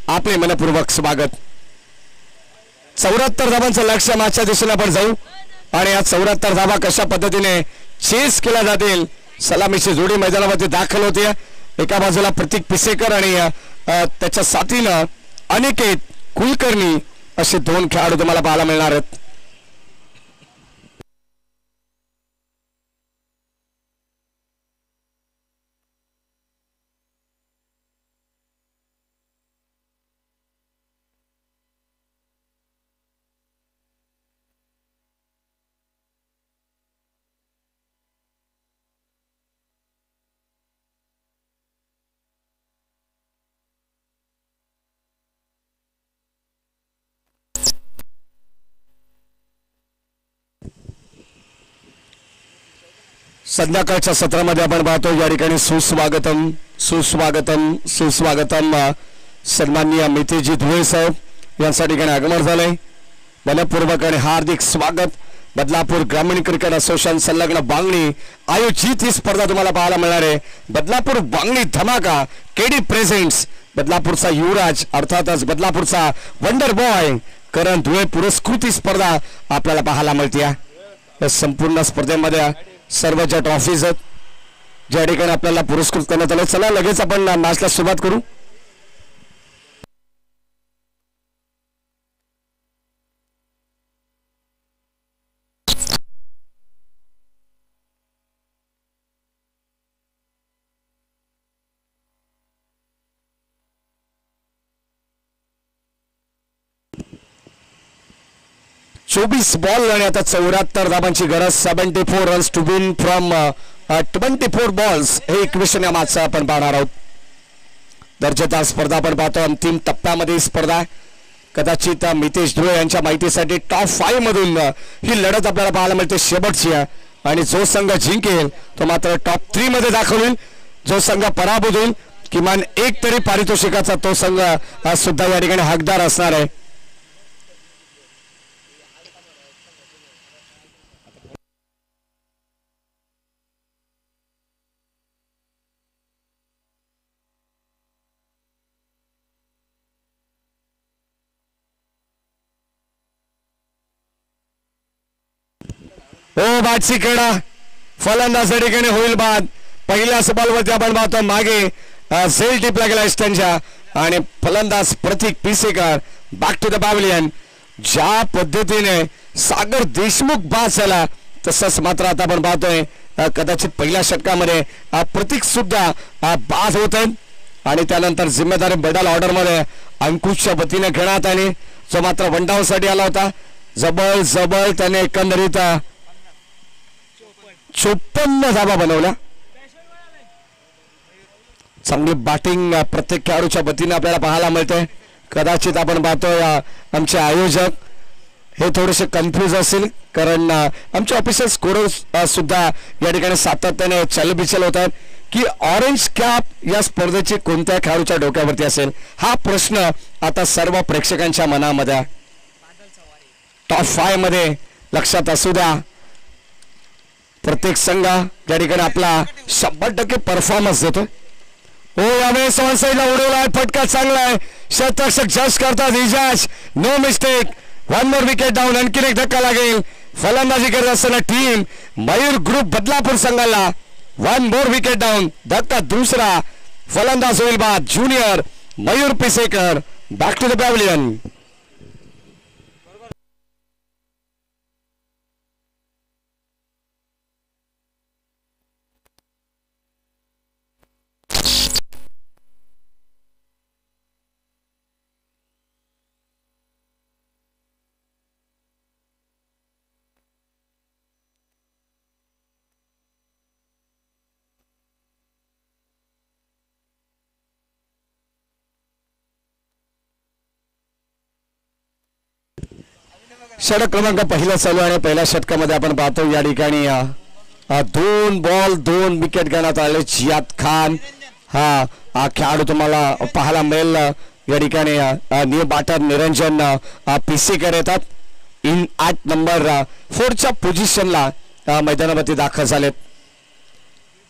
आपले मनपूर्वक स्वागत। 74 धावांचं लक्ष्य मागच्या दिशेने आपण जाऊ आणि या 74 धावा कशा पद्धतीने चेस केला जातील सलामीची जोडी मैदानामध्ये दाखल होते। एका बाजूला प्रतीक पिसेकर आणि त्याच्या साथीनं अनिकेत कुलकर्णी असे दोन खेळाडू तुम्हाला पाहायला मिळणार आहेत। संध्याकाळच्या सत्रामध्ये आपण पाहतो या ठिकाणी सुस्वागतम सुस्वागतम सुस्वागतम सन्माननीय मितेजी धुळे साहेब यांच्या ठिकाणी आगमन झालंय। मनपूर्वक आणि हार्दिक स्वागत। बदलापूर ग्रामीण क्रिकेट असोसिएशन संलग्न बांगणी आयोजित ही स्पर्धा तुम्हाला पाहायला मिळणार आहे। बदलापूर बांगणी धमाका केडी प्रेझेंट्स बदलापूरचा युवराज अर्थातच बदलापूरचा वंडर बॉय करण धुळे पुरस्कृत ही स्पर्धा आपल्याला पाहायला मिळते। या संपूर्ण स्पर्धेमध्ये सर्व ज्या ट्रॉफीज आहेत ज्या ठिकाणी आपल्याला पुरस्कृत करण्यात आले, चला लगेच आपण मॅचला सुरुवात करू। चौबीस बॉल आणि आता 74 धावांची गरज। 74 runs to win from 24 balls हे 21व्या मॅचचा आपण पाहणार आहोत। दर्जेदार स्पर्धा आपण पाहतो। अंतिम टप्प्यामध्ये स्पर्धा कदाचित मितेश धुळे यांच्या माहितीसाठी टॉप 5 मधून ही लढत आपल्याला पाहायला मिळते शेवटची आणि जो संघ जिंकेल तो मात्र टॉप 3 मध्ये दाखल होईल। जो संघ पराभूत होईल किमान एक तरी पारितोषिकाचा तो संघ सुद्धा या ठिकाणी हकदार असणार आहे। ओ बादची खेळा फलंदाज या ठिकाणी होईल बाद। पहिल्या बॉलवरती आपण पाहतो मागे झेल टिपला गेला स्टंच्या आणि फलंदाज प्रतीक पिसेकर बॅक टू द पॅव्हलियन। ज्या पद्धतीने सागर देशमुख बाद झाला तसंच मात्र आता आपण पाहतोय कदाचित पहिल्या षटकामध्ये प्रतीक सुद्धा बाद होत आहेत आणि त्यानंतर जिम्मेदारी बदल ऑर्डर मध्ये अंकुशच्या वतीने घेण्यात आली जो मात्र वन डाऊन साठी आला होता। जबल जबल त्याने एकंदरीत 54 धावा बनवल्या। चांगली बॅटिंग प्रत्येक खेळाडूच्या वतीने आपल्याला पाहायला मिळते। कदाचित आपण पाहतोय आमचे आयोजक हे थोडेसे कन्फ्यूज असतील कारण आमचे ऑफिशियल स्कोरर सुद्धा या ठिकाणी सातत्याने चलबिचल होत आहेत की ऑरेंज कॅप या स्पर्धेची कोणत्या खेळाडूच्या डोक्यावरती असेल हा प्रश्न आता सर्व प्रेक्षकांच्या मनामध्ये टॉप 5 मध्ये लक्षात असू द्या। प्रत्येक संघ या ठिकाणी आपला 100% परफॉर्मन्स देतो। हो यावेळेस ऑन साइडला उडवला फटका चांगला आहे। शतरक्षक जज करतात इजाज no mistake. 1 more wicket down आणखी एक धक्का लागेल। फलंदाजी करत असताना टीम मयूर ग्रुप बदलापूर संघाला 1 मोर विकेट डाऊन धक्का दुसरा फलंदाज होईल बाद junior Mayur Pisekar back to the pavilion. षटक क्रमांक पहिला चालू आहे। पहिल्या षटकामध्ये आपण पाहतो या ठिकाणी 2 बॉल 2 विकेट घेण्यात आले। जियाद खान हा खेळाडू तुम्हाला पाहायला मिळेल या ठिकाणी। न्यू बॅटर निरंजन पिसेकर येतात इन 8 नंबर 4च्या पोझिशनला मैदानावरती दाखल झालेत।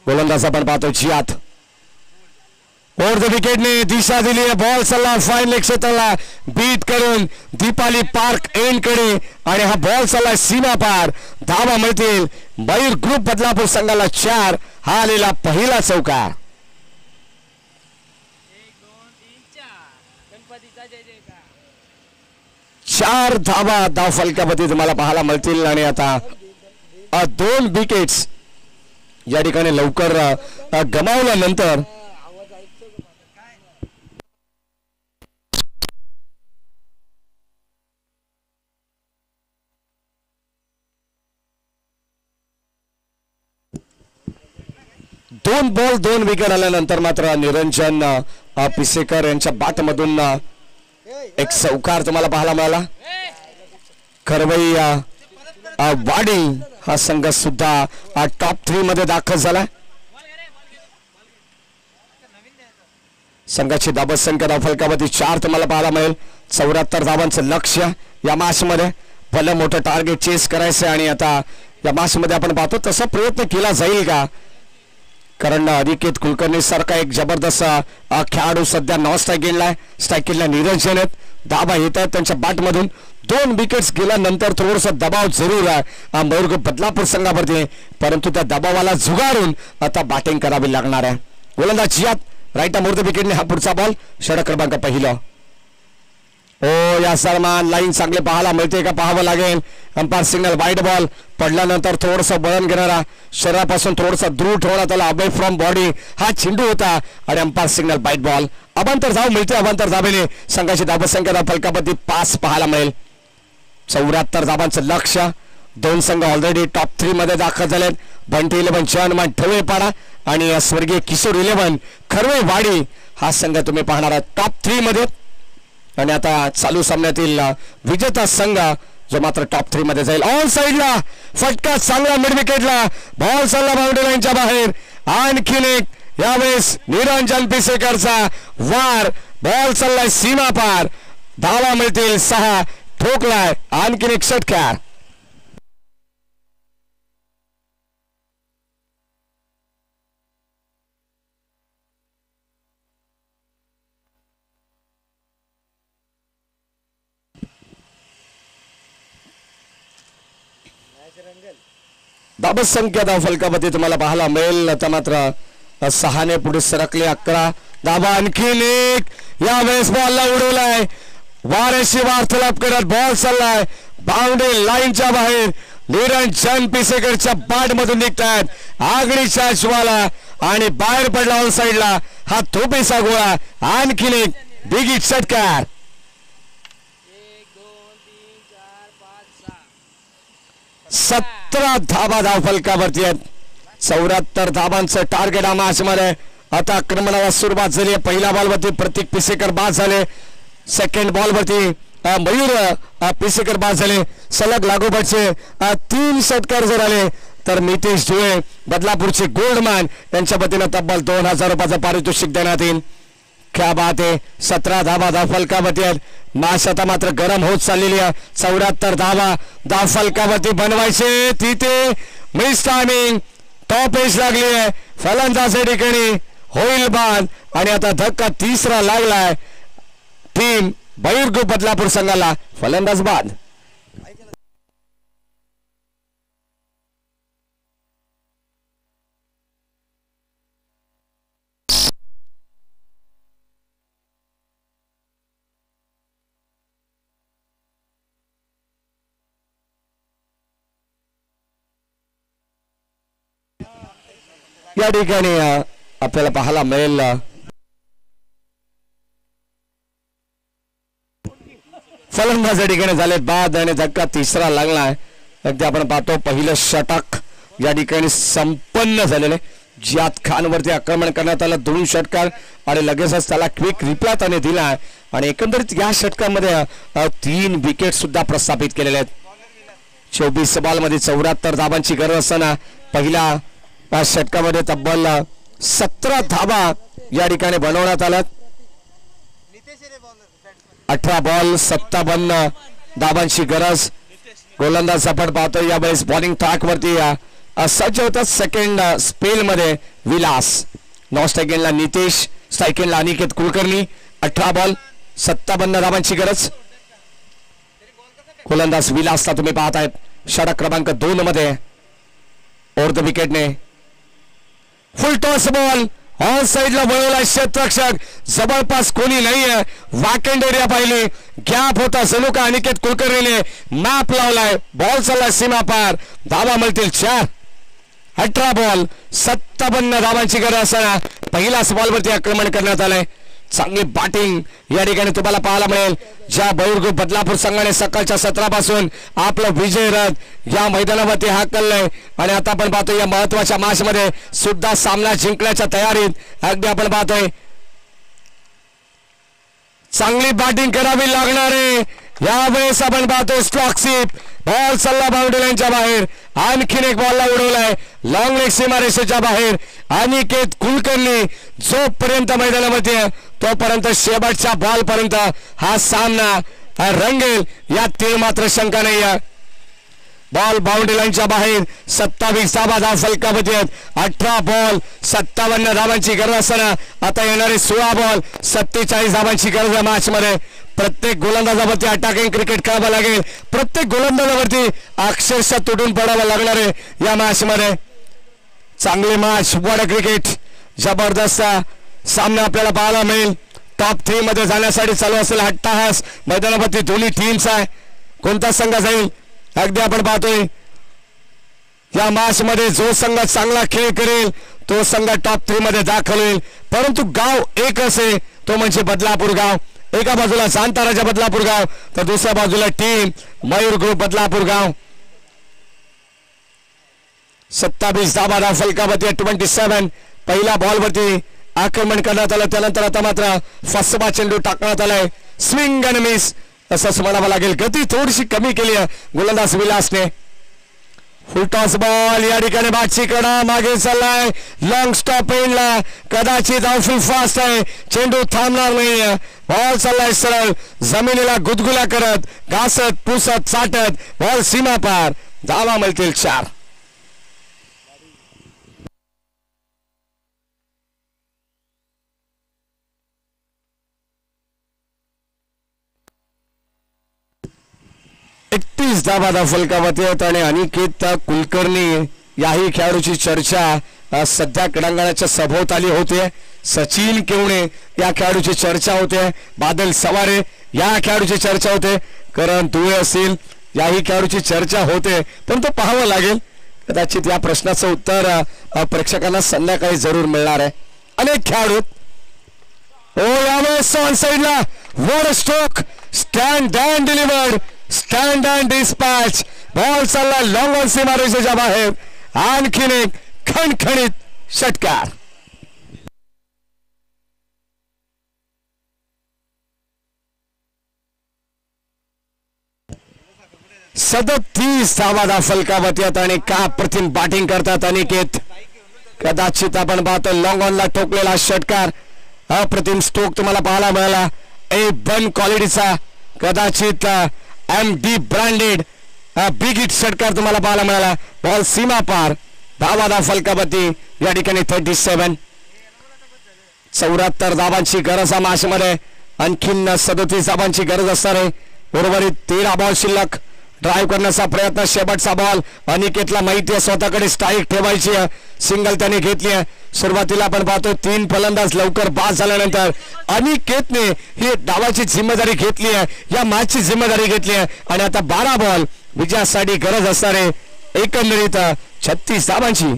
गोलंदाज आपण पाहतो जियाद ओव्हर द विकेटने दिशा दिली आहे. बॉल सल्ला फाईन क्षेत्राला बीट करून दीपाली पार्क एंड कडे आणि हा बॉल सल्ला सीमा पार. धावा मिळतील. मयूर ग्रुप बदलापूर संघाला 4. हा आलेला पहिला चौकार. 4 धावा धाव फलकामध्ये तुम्हाला पाहायला मिळतील आणि आता 2 विकेट्स या ठिकाणी लवकर गमावल्यानंतर दोन बॉल 2 विकेट आल्यानंतर मात्र निरंजन पिसेकर यांच्या बाटमधून एक चौकार तुम्हाला पाहायला मिळाला. खरवई वाडी हा संघ सुद्धा टॉप 3 मध्ये दाखल झाला. संघाची धाबा संख्या धाव फलकावरती 4 तुम्हाला पाहायला मिळेल. 74 धावांचं लक्ष्य या मॅच मध्ये. भलं मोठं टार्गेट चेस करायचं आणि आता या मॅच मध्ये आपण पाहतो तसा प्रयत्न केला जाईल का, कारण अनिकेत कुलकर्णी सारखा एक जबरदस्त खेळाडू सध्या नॉन स्ट्राईक गेलाय. स्ट्राईक केला निरंजन आहेत. धाबा येत आहेत त्यांच्या बॅटमधून. 2 विकेट्स गेल्यानंतर थोडंसं दबाव जरूर आहे मयूर बदलापूर संघावरती, परंतु त्या दबावाला झुगारून आता बॅटिंग करावी लागणार आहे. गोलंदाज जियाद राईट मोर द विकेटने हा पुढचा बॉल. षटक क्रमांक पहिला. ओ या सलमान लाईन चांगले पाहायला मिळते का पाहावं लागेल. अंपायर सिग्नल वाईड बॉल पडल्यानंतर थोडंसं बळण घेणारा शरीरापासून थोडंसं दूर ठेवण्यात आला. अवे फ्रॉम बॉडी हा चेंडू होता आणि अंपायर सिग्नल वाईड बॉल. अबांतर धाव मिळते. अबांतर धावेने संघाची धाव संख्या धाव फलकावरती 5 पाहायला मिळेल. 74 धावांचं लक्ष्य. 2 संघ ऑलरेडी टॉप 3 मध्ये दाखल झालेत. बंटी 11 जवान ठेवेपाडा आणि स्वर्गीय किशोर 11 खरवे वाडी हा संघ तुम्ही पाहणार आहात टॉप 3 मध्ये. आणि आता चालू सामन्यातील विजेता संघ जो मात्र टॉप 3 मध्ये जाईल. ऑन साइडला फटका चांगला मिड विकेटला. बॉल चालला बाउंड्री लाईनच्या बाहेर. आणखीन एक यावेळेस निरंजन पिसेकरचा वार. बॉल चाललाय सीमा पार. धावा मिळतील 6. ठोकलाय आणखीन एक षटकार. धाबा संख्या धाव फलकावरती तुम्हाला पाहायला मिळेल. आता मात्र 6 ने पुढे सरकले. 11 धाबा. आणखीन एक यावेळेस बॉलला उडवलाय. वाऱ्याशी वार्तालाप करत बॉल चाललाय बाउंड्री लाईनच्या बाहेर. निरंजन पिसेकरच्या बॅट मधून निघतात आगळीच्या ज्वाला आणि बाहेर पडला ऑन साइडला हा तोपेचा गोळा. आणखीन एक बिग षटकार. 17 धाबा धाव फलकावरती आहेत. 74 धाबांचं टार्गेट हा मॅच मध्ये. आता आक्रमणाला सुरुवात झाली. पहिल्या बॉलवरती प्रतीक पिसेकर बाद झाले. सेकंड बॉलवरती मयूर पिसेकर बाद झाले. सलग लागोपाठचे 3 षटकार जर आले तर नितेश जुळे बदलापूरचे गोल्डमॅन यांच्या वतीनं तब्बल 2000 रुपयाचं पारितोषिक देण्यात येईल. क्या बात आहे. 17 धाबा धाव फलकावरती आहेत. मॅच आता मात्र गरम होत चाललेली आहे. 74 धाबा धाव फलकावरती बनवायचे. तिथे मिस टायमिंग टॉप एज लागली आहे. फलंदाज या ठिकाणी होईल बाद आणि आता धक्का 3रा लागलाय. टीम मयूर ग्रुप बदलापूर संघाला फलंदाज बाद. या ठिकाणी आपल्याला पाहायला मिळेल फलंदाज या ठिकाणी झाले बाद आणि धक्का 3रा लागलाय. अगदी आपण पाहतो पहिलं षटक या ठिकाणी संपन्न झालेले. जियाद खान वरती आक्रमण करण्यात आलं. 2 षटकार आणि लगेचच त्याला क्विक रिप्लाय त्याने दिला आणि एकंदरीत या षटकामध्ये 3 विकेट सुद्धा प्रस्थापित केलेले आहेत. 24 बॉलमध्ये 74 धाबांची गरज असताना पहिल्या षटकामध्ये तब्बल 17 धाबा या ठिकाणी बनवण्यात आल्यात. 18 बॉल 57 धाबांची गरज. गोलंदाज आपण पाहतो यावेळेस बॉलिंग ट्रॅक वरती सज्ज होतात. सेकंड स्पेल मध्ये विलास. नॉन स्ट्राईक गेला नितेश स्ट्रायकिंगला अनिकेत कुलकर्णी 18 बॉल 57 धावांची गरज. गोलंदाज विलासला तुम्ही पाहतायत षटक क्रमांक 2 मध्ये ओव्हर द विकेटने. फुल टॉस बॉल ऑन साइडला वळवला क्षेत्ररक्षक, जवळपास कोणी नाहीये, वॅकंट एरिया पाहिली, गॅप होता जणू का अनिकेत कुलकर्णीने मॅप लावलाय. बॉल चालला सीमा पार, धावा मिळतील 4. 18 बॉल 57 धावांची गरज असताना पहिल्याच बॉलवरती आक्रमण करण्यात आलंय. चांगली बॅटिंग या ठिकाणी तुम्हाला पाहायला मिळेल. ज्या बळूर बदलापूर संघाने सकाळच्या सत्रापासून आपला विजय रथ या मैदानावरती हाकललाय आणि आता आपण पाहतोय या महत्वाच्या मॅच मध्ये सुद्धा सामना जिंकण्याच्या तयारीत अगदी आपण पाहतोय. चांगली बॅटिंग करावी लागणार आहे यावेळेस. आपण पाहतोय स्ट्रोक स्वीप, बॉल चालला बाउंड्री लाईनच्या बाहेर, आणखीन एक बॉलला उडवलाय लॉंग लेग सीमारेषेच्या बाहेर. अनिकेत कुलकर्णी जोपर्यंत मैदानामध्ये तोपर्यंत शेवटच्या बॉल पर्यंत हा सामना रंगेल यात मात्र शंका नाही. बॉल बाउंड्री लाईनच्या बाहेर 27 धावा फलकावती आहेत. 18 बॉल 57 धावांची गरज असताना आता येणारे 16 बॉल 47 धावांची गरज आहे मॅच मध्ये. प्रत्येक गोलंदाजावरती अटॅकिंग क्रिकेट खेळावं लागेल, प्रत्येक गोलंदाजावरती अक्षरशः तुटून पडावं लागणार आहे या मॅच मध्ये. चांगली मॅच, वड क्रिकेट, जबरदस्त सामना आपल्याला पाहायला मिळेल. टॉप 3 मध्ये जाण्यासाठी चालू असेल हट्टाहास मैदानावरती दोन्ही टीम्स आहे. कोणता संघ जाईल अगदी आपण पाहतोय. या मॅच मध्ये जो संघ चांगला खेळ करेल तो संघ टॉप 3 मध्ये दाखल होईल. परंतु गाव एक असे तो म्हणजे बदलापूर गाव. एका बाजूला सांताराजा बदलापूर गाव तर दुसऱ्या बाजूला टीम मयूर ग्रुप बदलापूर गाव. 27 धावा फलकावरती 27. पहिल्या बॉलवरती आक्रमण करण्यात आलं, त्यानंतर आता मात्र फसवा चेंडू टाकण्यात आलाय. स्विंग अँड मिस असंच म्हणावं लागेल. गती थोडीशी कमी केली आहे गोलंदाज विलासने. फुल टॉस बॉल या ठिकाणी बाटची कडा मागे चाललाय, लॉंग स्टॉप एंडला, कदाचित आउटफील्ड फास्ट आहे, चेंडू थांबणार नाही. बॉल चाललाय सरळ जमिनीला गुदगुल्या करत, घासत पुसत चाटत, बॉल सीमा पार, धावा मिळतील 4. धावा फलकावती आहेत आणि अनिकेत कुलकर्णी याही खेळाडूची चर्चा सध्या क्रीडांगणाच्या सभोवताली होते. सचिन केवणे या खेळाडूची चर्चा होते, बादल सवारे या खेळाडूची चर्चा होते, करण दुवे असतील याही खेळाडूची चर्चा होते. पण तो पाहावं लागेल, कदाचित या प्रश्नाचं उत्तर प्रेक्षकांना संध्याकाळी जरूर मिळणार आहे. अनेक खेळाडू यावेळेस ऑन साइडला वर stroke, stand and delivered, stand and dispatch, ball चालला लॉंग ऑन सीमारेषेच्या बाहेर, आणखीन एक खणखणीत षटकार. सदतीस धावा फलकावती आहेत आणि का प्रथम बॅटिंग करतात अनिकेत. कदाचित आपण पाहतो लॉंग ऑनला ठोकलेला षटकार, अप्रतिम स्ट्रोक तुम्हाला पाहायला मिळाला. A1 क्वालिटीचा कदाचित MD ब्रँडेड बिग हिट षटकार तुम्हाला पाहायला मिळाला. बॉल सीमा पार, धावा फलकावती या ठिकाणी 37. 74 धावांची गरज आहे मॅच मध्ये, आणखीन 37 धावांची गरज असणार आहे. उर्वरित 13 बॉल शिल्लक. ड्राईव्ह करण्याचा प्रयत्न, शेवटचा बॉल. अनिकेतला माहिती आहे स्वतःकडे स्ट्राईक ठेवायची आहे, सिंगल त्याने घेतली आहे. सुरुवातीला आपण पाहतो 3 फलंदाज लवकर बाद झाल्यानंतर अनिकेतने ही डावाची जिम्मेदारी घेतली आहे, या मॅचची जिम्मेदारी घेतली आहे आणि आता 12 बॉल विजयासाठी गरज असणार आहे. एकंदरीत 36 धावांची.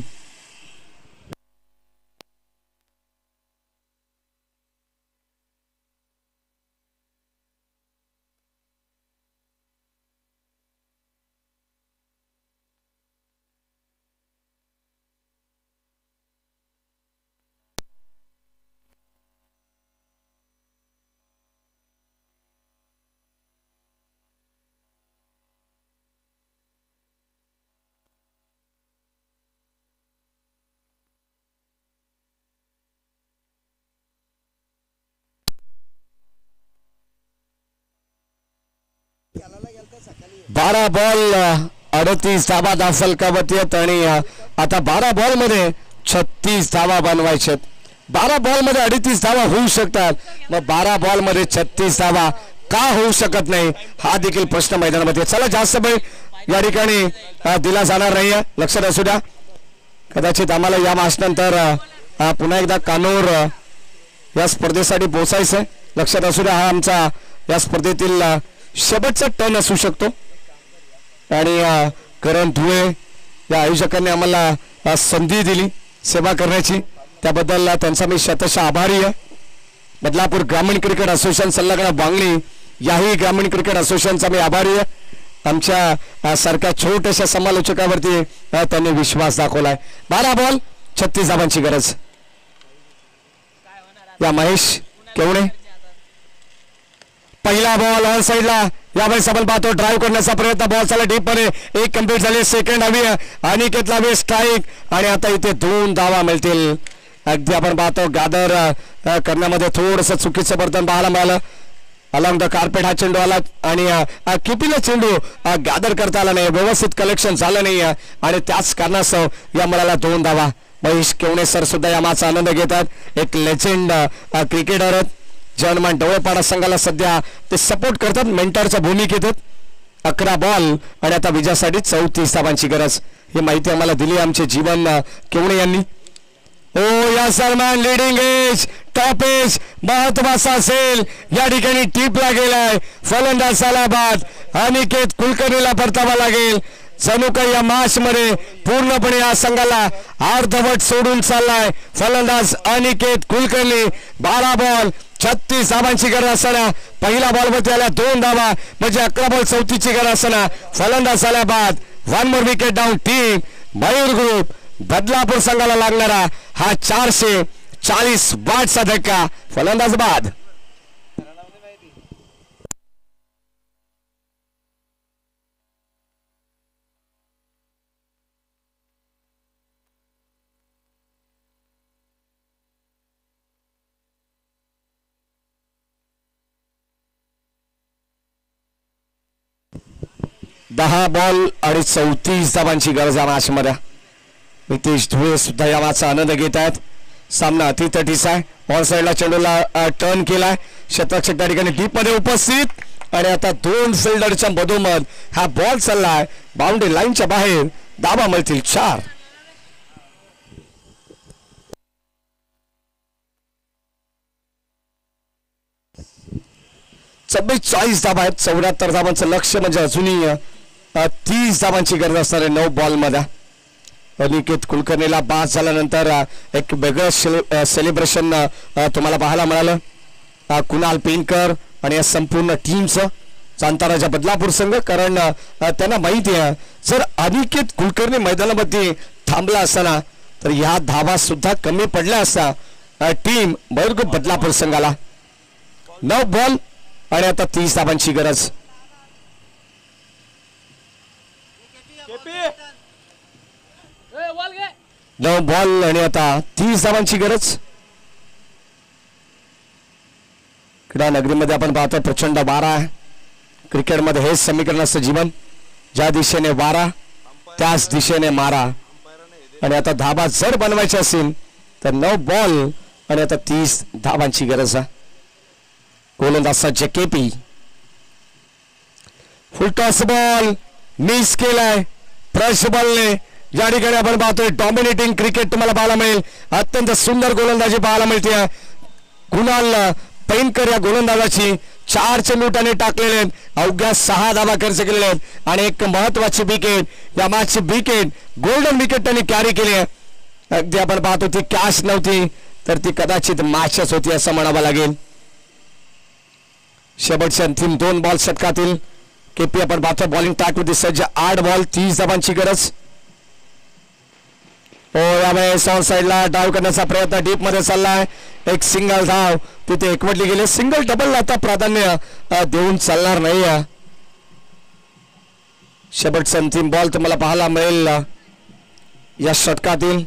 बारा बॉल 38 धावा दाखल फलकावती आहेत आणि आता 12 बॉल मध्ये 36 धावा बनवायचे. 12 बॉल मध्ये 38 धावा होऊ शकतात, मग 12 बॉल मध्ये 36 धावा का होऊ शकत नाही हा देखील प्रश्न मैदानामध्ये. चला जास्त वेळ या ठिकाणी दिला जाणार नाही, लक्षात असू द्या. कदाचित आम्हाला या मॅच नंतर पुन्हा एकदा कानूर या स्पर्धेसाठी पोहोचायचं, लक्षात असू द्या. हा आमचा या स्पर्धेतील शेवटचा टर्न असू शकतो आणि करण धुळे या आयोजकांनी आम्हाला संधी दिली सेवा करण्याची, त्याबद्दल त्यांचा मी शतशः आभारी आहे. बदलापूर ग्रामीण क्रिकेट असोसिएशन संलग्न बांगणी याही ग्रामीण क्रिकेट असोसिएशनचा मी आभारी आहे. आमच्या सारख्या छोट्याशा समालोचकावरती त्यांनी विश्वास दाखवलाय. 12 बॉल 36 धावांची गरज. या महेश केवणे पहिला बॉल ऑन साइडला, यावेळेस आपण पाहतो ड्राईव्ह करण्याचा प्रयत्न, बॉल चालला डीप मध्ये, एक कंप्लीट झाली, सेकंड हवी अनिकेतला वे स्ट्राईक आणि आता इथे 2 धावा मिळतील. अगदी आपण पाहतो गादर करण्यामध्ये थोडंसं चुकीचं वर्तन पाहायला मिळालं. अलॉंग द कार्पेट हा चेंडू आला आणि किपीला चेंडू गादर करता आला नाही, व्यवस्थित कलेक्शन झालं नाही आणि त्याच कारणास्तव या मुलाला 2 धावा. महेश केवणे सर सुद्धा या माचा आनंद घेतात, एक लेजेंड क्रिकेटर आहेत. जर्मन डोळेपाडा संघाला सध्या ते सपोर्ट करतात, मेंटरच्या भूमिकेत. 11 बॉल आणि आता विजयासाठी 34 धावांची गरज. ही माहिती आम्हाला दिली आमचे जीवन केवणे यांनी. ओ या Salman leading edge top edge महत्वाचा असेल, या ठिकाणी टीपला गेलाय फलंदाजाला बाद. अनिकेत कुलकर्णीला परतावा लागेल. जणू काही या मॅच मध्ये पूर्णपणे या संघाला अर्धवट सोडून चाललाय फलंदाज अनिकेत कुलकर्णी. 12 बॉल 36 धावांची गरज असताना पहिला बॉल मध्ये आल्या 2 धावा, म्हणजे 11 बॉल 34ची गरज असताना फलंदाज झाला बाद. 1 more wicket down. Team Mayur group Badlapur संघाला लागणारा हा 440 बॅटचा धक्का, फलंदाज बाद. दहा बॉल आणि 34 धावांची गरज या मॅच मध्ये. नितेश धुळे सुद्धा या मॅचचा आनंद घेत आहेत. सामना अतितटीचा आहे. ऑन साइडला चेंडूला टर्न केलाय, शतरक्षक त्या ठिकाणी डीप मध्ये उपस्थित आणि आता 2 फिल्डरच्या मधोमध हा बॉल चाललाय बाउंड्री लाईनच्या बाहेर. धावा मिळतील 4. चव्वेचाळीस धावा आहेत. 74 धावांचं लक्ष्य, म्हणजे अजूनही 30 धावांची गरज असणार आहे 9 बॉल मध्ये. अनिकेत कुलकर्णीला बाद झाल्यानंतर एक वेगळं सेलिब्रेशन तुम्हाला पाहायला मिळालं. कुणाल पेनकर आणि या संपूर्ण टीमचं चांताराजा बदलापूर संघ, कारण त्यांना माहिती आहे जर अनिकेत कुलकर्णी मैदानामध्ये थांबला असताना तर या धावा सुद्धा कमी पडल्या असता टीम मयूर बदलापूर संघाला. 9 बॉल आणि आता 30 धावांची गरज. नऊ बॉल आणि आता 30 धावांची गरज. क्रीडा नगरीमध्ये आपण पाहतो प्रचंड वारा आहे. क्रिकेटमध्ये हेच समीकरण असतं जीवन, ज्या दिशेने वारा त्याच दिशेने मारा. आणि आता धाबा जर बनवायचे असेल तर 9 बॉल आणि आता 30 धावांची गरज आहे. गोलंदाज जेकेपी फुल टॉस बॉल मिस केलाय प्रश बॉलने. या ठिकाणी आपण पाहतोय डॉमिनेटिंग क्रिकेट तुम्हाला पाहायला मिळेल. अत्यंत सुंदर गोलंदाजी पाहायला मिळते. कुणाल पेनकर या गोलंदाजाची 4 चेंडू त्याने टाकलेले आहेत, अवघ्या 6 धावा खर्च केलेले आहेत आणि एक महत्वाची विकेट, या मॅचची विकेट गोल्डन विकेट त्यांनी कॅरी केली आहे. अगदी आपण पाहतो ती कॅच नव्हती तर ती कदाचित मॅचच होती असं म्हणावं लागेल. शेवटचे अंतिम 2 बॉल षटकातील केपी आपण पाहतो बॉलिंग टॅक मध्ये सज्ज. 8 बॉल 30 धावांची गरज. ओ यावेळेस ऑन साइडला डाव करण्याचा प्रयत्न डीप मध्ये चाललाय. एक सिंगल धाव तिथे एकवटली गेली. सिंगल डबल आता प्राधान्य देऊन चालणार नाही. शेवटचा अंतिम बॉल तुम्हाला पाहायला मिळेल या षटकातील.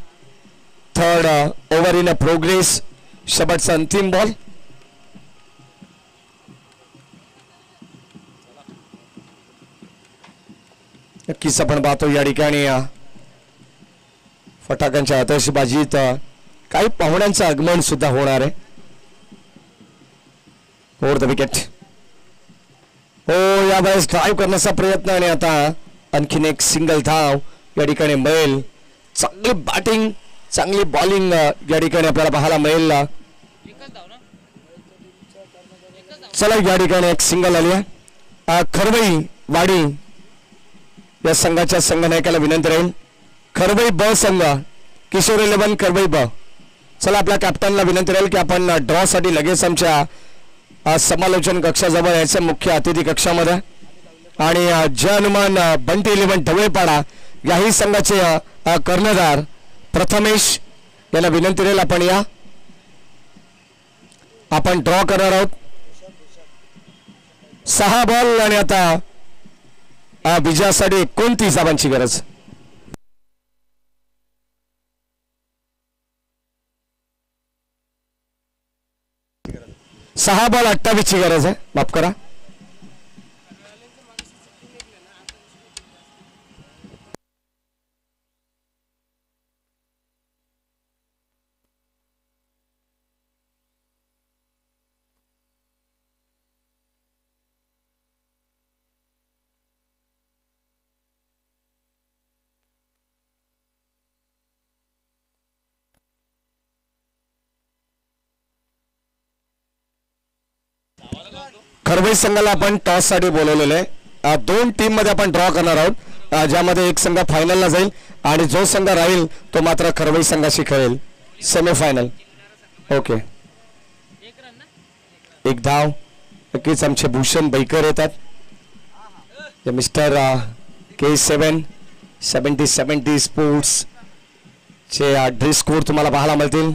3rd over in progress. शेवटचा अंतिम बॉल. नक्कीच आपण पाहतो या ठिकाणी फटाक्यांच्या आतषबाजीत काही पाहुण्यांचं आगमन सुद्धा होणार आहे. Over the wicket. हो, यावेळेस ड्राईव्ह करण्याचा प्रयत्न आणि आता आणखीन एक सिंगल धाव या ठिकाणी मिळेल. चांगली बॅटिंग, चांगली बॉलिंग या ठिकाणी आपल्याला पाहायला मिळेल. चला, या ठिकाणी एक सिंगल आली आहे. खरवई वाडी या संघाच्या संघनायकाला विनंती राहील. खरवई ब संघ, किशोर 11 खरवई ब. चला, आपल्या कॅप्टनला विनंती राहील की आपण ड्रॉ साठी लगेच आमच्या समालोचन कक्षाजवळ यायचं, मुख्य अतिथी कक्षामध्ये. आणि जय हनुमान बंटी 11 ढवळेपाडा याही संघाचे कर्णधार प्रथमेश यांना विनंती राहील आपण या. आपण ड्रॉ करणार आहोत. 6 बॉल आणि आता विजयासाठी 29 धावांची गरज. सहा बॉल 28 ची गरज आहे. माफ करा. खरवई संघाला आपण टॉस साठी बोलवलेलं आहे. 2 टीम मध्ये आपण ड्रॉ करणार आहोत, ज्यामध्ये एक संघ फायनलला जाईल आणि जो संघ राहील तो मात्र खरवई संघाशी खेळेल सेमीफायनल. ओके, एक धाव. नक्कीच आमचे भूषण बैकर येतात. मिस्टर K7 70 स्पोर्ट्स चे ड्रेस कोड तुम्हाला पाहायला मिळतील.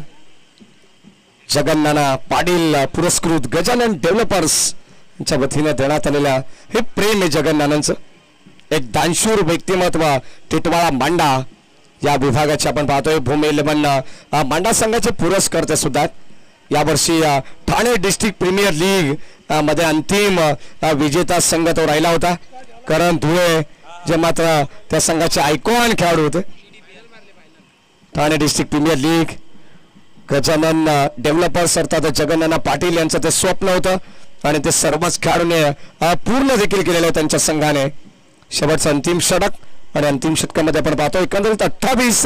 जगन्नाना पाटील पुरस्कृत गजानन डेव्हलपर्स च्या वतीने देण्यात आलेल्या हे प्रेम आहे जगन्नानांचं. एक दानशूर व्यक्तिमत्व टिटवाळा मांडा या विभागाचे आपण पाहतोय. भूमी 11 मांडा संघाचे पुरस्कर्ते सुद्धा यावर्षी ठाणे डिस्ट्रिक्ट प्रीमियर लीग मध्ये अंतिम विजेता संघ तो राहिला होता. करण धुळे जे मात्र त्या संघाचे आयकॉन खेळाडू होते. Thane district premier league Gajanan developers अर्थात जगन्नाना पाटील यांचं ते स्वप्न होतं आणि ते सर्वच खेळाडूने पूर्ण देखील केलेलं त्यांच्या संघाने. शेवटचं अंतिम षटक आणि अंतिम षटकामध्ये आपण पाहतो एकंदरीत 28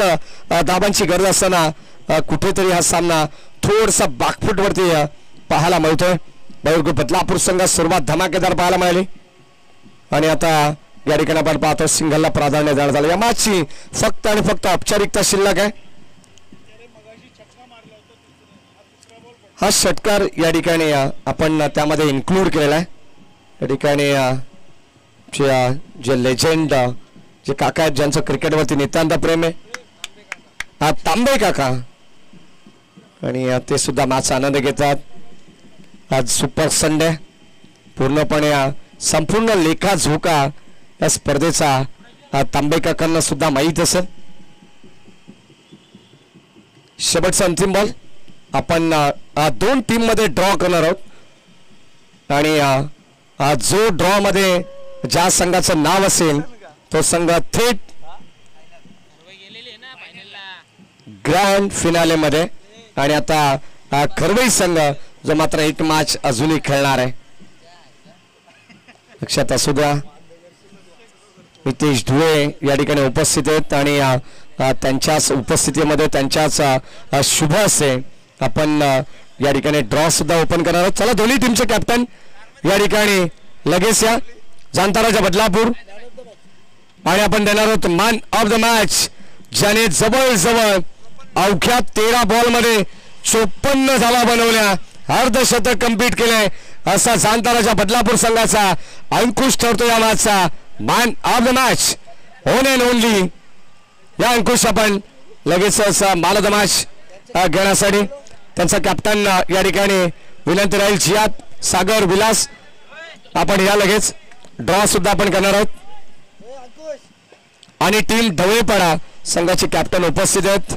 धावांची गरज असताना कुठेतरी हा सामना थोडासा बाकफुटवरती पाहायला मिळतोय. बदलापूर संघात सुरुवात धमाकेदार पाहायला मिळाली आणि आता या ठिकाणी आपण पाहतो सिंगलला प्राधान्य देण्यात आलं. या मॅचची फक्त आणि फक्त औपचारिकता शिल्लक आहे. हा षटकार या ठिकाणी आपण त्यामध्ये इन्क्लूड केलेला आहे. या ठिकाणी जे लेजेंड जे काका आहेत ज्यांचं क्रिकेटवरती नितांत प्रेम आहे, तांबे काका, आणि ते सुद्धा मॅच आनंद घेतात. आज सुपर संडे पूर्णपणे संपूर्ण लेखा झोका या स्पर्धेचा तांबे काकांना सुद्धा माहीत असेल. शेवटचा अंतिम बॉल आपण 2 टीम मध्ये ड्रॉ करणार आहोत आणि जो ड्रॉ मध्ये ज्या संघाचं नाव असेल तो संघ थेट ग्रँड फिनाले मध्ये. आणि आता खरवई संघ जो मात्र एक मॅच अजूनही खेळणार आहे. लक्षात असू द्या, नितेश धुळे या ठिकाणी उपस्थित आहेत आणि त्यांच्याच उपस्थितीमध्ये त्यांच्याच शुभ असे आपण या ठिकाणी ड्रॉ सुद्धा ओपन करणार आहोत. चला, दोन्ही टीमचे कॅप्टन या ठिकाणी लगेच या. जांताराजा बदलापूर आणि आपण देणार आहोत मॅन ऑफ द मॅच, ज्याने जवळजवळ अवघ्या 13 बॉल मध्ये 54 धावा बनवल्या, अर्धशतक कंप्लीट केले असा जांताराजा बदलापूर संघाचा अंकुश ठरतो या मॅचचा man of the match. One and only या अंकुश आपण लगेचच मॅन ऑफ द मॅच घेण्यासाठी त्यांचा कॅप्टन या ठिकाणी विनंती राहील जियाद सागर विलास. आपण या लगेच ड्रॉ सुद्धा आपण करणार आहोत आणि टीम ढवळेपाडा संघाचे कॅप्टन उपस्थित आहेत.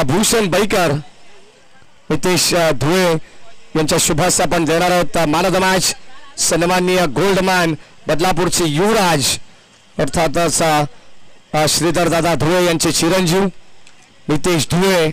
भूषण बैकर, नितेश धुळे यांच्या शुभास आपण देणार आहोत मॅन ऑफ द मॅच. सन्माननीय गोल्डमॅन बदलापूरचे युवराज अर्थातच श्रीधर दादा धुळे यांचे चिरंजीव नितेश धुळे